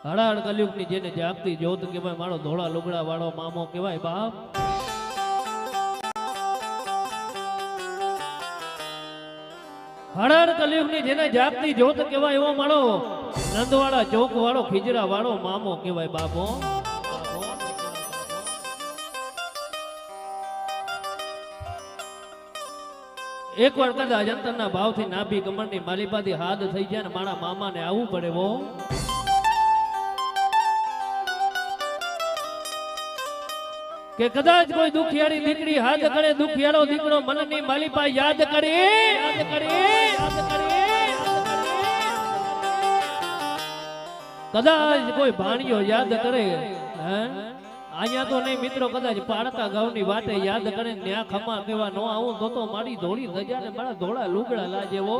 હળહળ કલયુગ ની જેને જાગતી જ્યોત કહેવાય, મારો ધોળા લુગડા વાળો મામો કહેવાય બાપ. હળહળ કલયુગ ની જેને જાગતી જ્યોત કહેવાય એવો મારો નંદવાળા ચોક વાળો ખીજરા વાળો મામો કહેવાય બાપો. એક વાર કદાચ અંતરના ભાવથી નાભી કમરની માલિપાથી હાથ થઈ જાય ને મારા મામાને આવવું પડે વો. કે કદાચ કોઈ દુખિયાળી દીકરી હાથ કરે, દુખિયાળો દીકરો મનની માલિપા યાદ કરે, કદાચ કોઈ ભાણિયો યાદ કરે, અહીંયા તો નહીં મિત્રો, કદાચ પાડતા ગામની વાતે યાદ કરે, ન્યા ખમા કેવા નો આવું તો મારી ધોળી ધજા ને મારા ધોળા લુગડા લાજેવો.